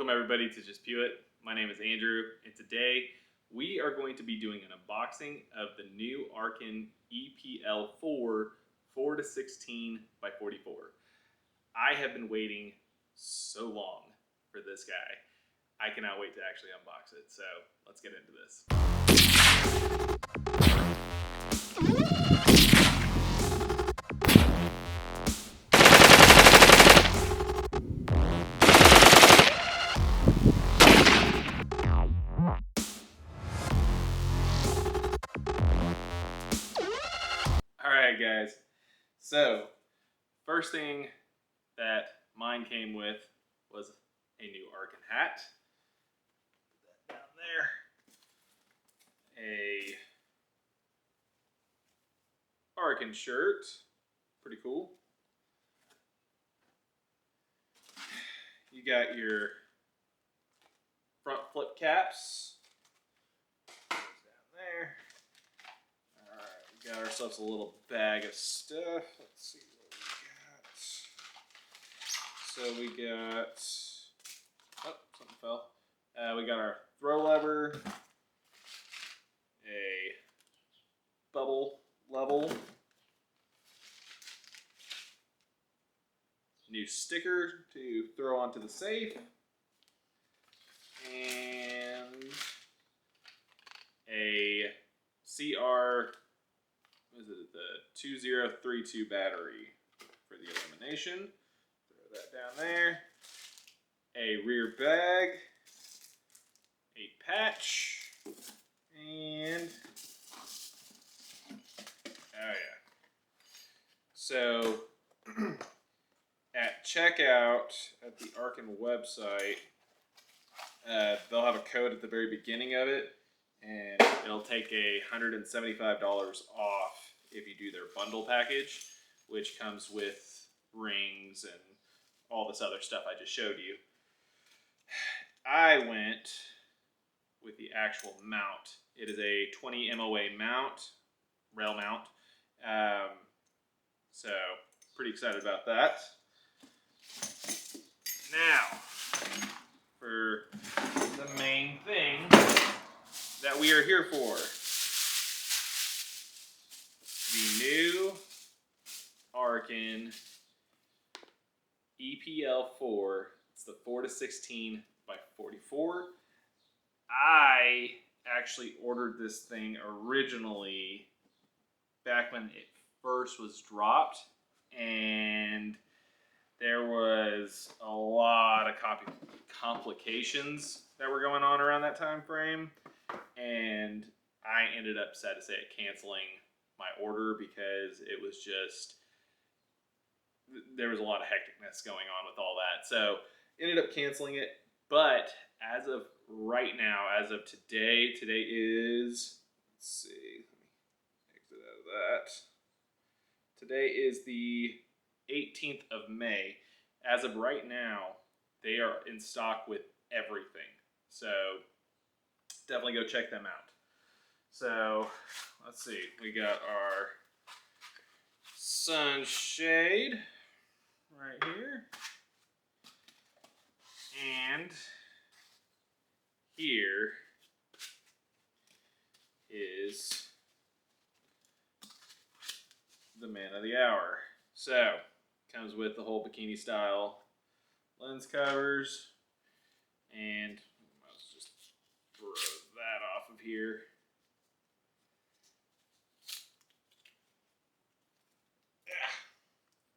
Welcome everybody to Just Pew It. My name is Andrew, and today we are going to be doing an unboxing of the new Arken EPL-4 4:16 by 44. I have been waiting so long for this guy. I cannot wait to actually unbox it, so let's get into this. Alright guys, so first thing that mine came with was a new Arken hat. Put that down there. A Arken shirt, pretty cool. You got your front flip caps. Down there. Alright, we got ourselves a little bag of stuff. Let's see what we got. So we got, oh, something fell. We got our throw lever, a bubble level, new sticker to throw onto the safe, and a CR, what is it, the 2032 battery for the illumination. Throw that down there. A rear bag, a patch, and oh yeah. So at checkout at the Arken website, they'll have a code at the very beginning of it, and it'll take $175 off if you do their bundle package, which comes with rings and all this other stuff I just showed you. I went with the actual mount. It is a 20 MOA mount, rail mount. So pretty excited about that. Now, for the main thing that we are here for. The new Arken EPL-4. It's the 4:16 by 44. I actually ordered this thing originally back when it first was dropped, and there was a lot of complications that were going on around that time frame, and I ended up, sad to say, canceling my order because it was just, there was a lot of hecticness going on with all that. So ended up canceling it, but as of right now, as of today is, let's see, let me exit out of that. Today is the 18th of May. As of right now, they are in stock with everything. So definitely go check them out. So let's see, we got our sunshade right here. And here is the man of the hour. So, comes with the whole bikini style lens covers, and let's just throw that off of here. Yeah.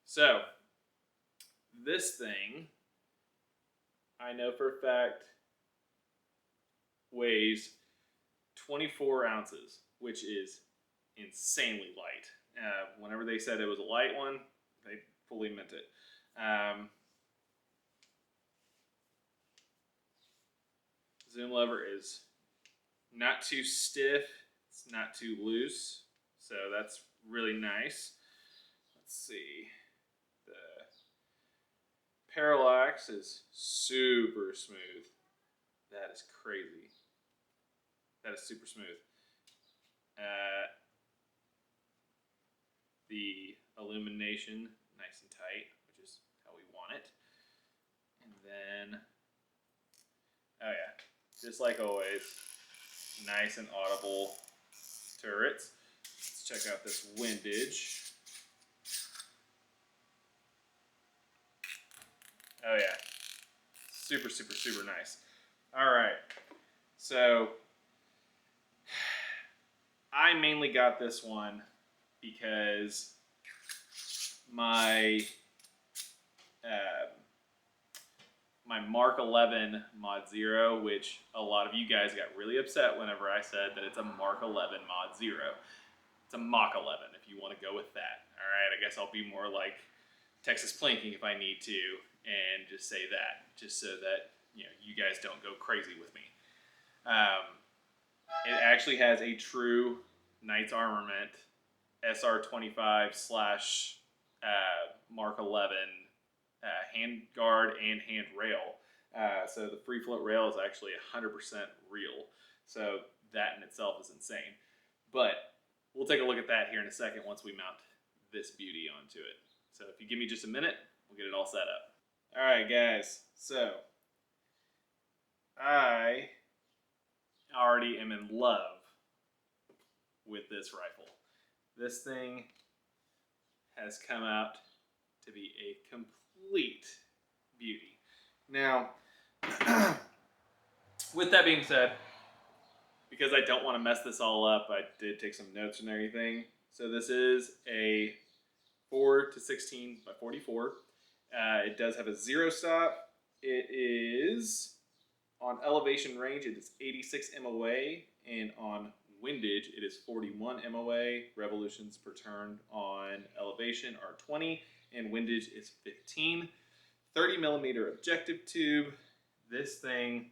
So, this thing, I know for a fact, weighs 24 ounces, which is insanely light. Whenever they said it was a light one, they fully meant it. Zoom lever is not too stiff, it's not too loose, so that's really nice. Let's see. The parallax is super smooth. That is crazy. That is super smooth. The illumination, nice and tight, which is how we want it. And then just like always, nice and audible turrets. Let's check out this windage. Oh yeah, super, super, super nice. All right, so I mainly got this one because my my Mark 11 Mod Zero, which a lot of you guys got really upset whenever I said that it's a Mark 11 Mod Zero. It's a Mach 11 if you want to go with that. All right, I guess I'll be more like Texas Planking if I need to, and just say that, just so that you guys don't go crazy with me. It actually has a true Knight's Armament SR25 slash Mark 11 hand guard and hand rail. So the free float rail is actually 100% real. So that in itself is insane. But we'll take a look at that here in a second once we mount this beauty onto it. So if you give me just a minute, we'll get it all set up. All right, guys. So I already am in love with this rifle. This thing has come out to be a complete beauty. Now, with that being said, because I don't want to mess this all up, I did take some notes and everything. So this is a 4-16 by 44. It does have a 0 stop. It is on elevation range, it is 86 MOA, and on windage, it is 41 MOA. Revolutions per turn on elevation are 20, and windage is 15. 30 millimeter objective tube. This thing,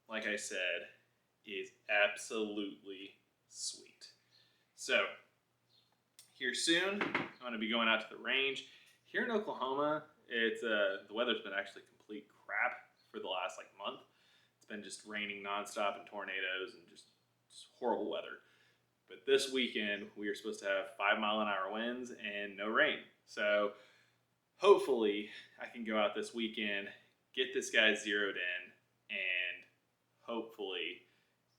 like I said, is absolutely sweet. So, here soon, I'm going to be going out to the range. Here in Oklahoma, it's the weather's been actually complete crap for the last month. It's been just raining nonstop and tornadoes and just horrible weather. But this weekend, we are supposed to have 5-mile-an-hour winds and no rain. So hopefully I can go out this weekend, get this guy zeroed in, and hopefully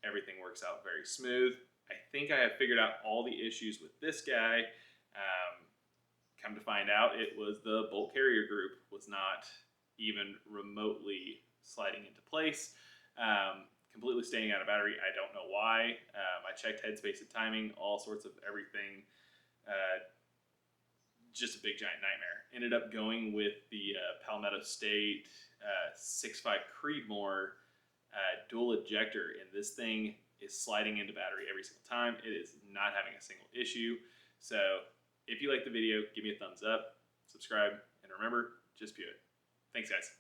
everything works out very smooth. I think I have figured out all the issues with this guy. Come to find out, it was the bolt carrier group was not even remotely sliding into place. Completely staying out of battery. I don't know why. I checked headspace and timing, all sorts of everything. Just a big giant nightmare. Ended up going with the Palmetto State 6.5 Creedmoor dual ejector, and this thing is sliding into battery every single time. It is not having a single issue. So if you like the video, give me a thumbs up, subscribe, and remember, just pew it. Thanks, guys.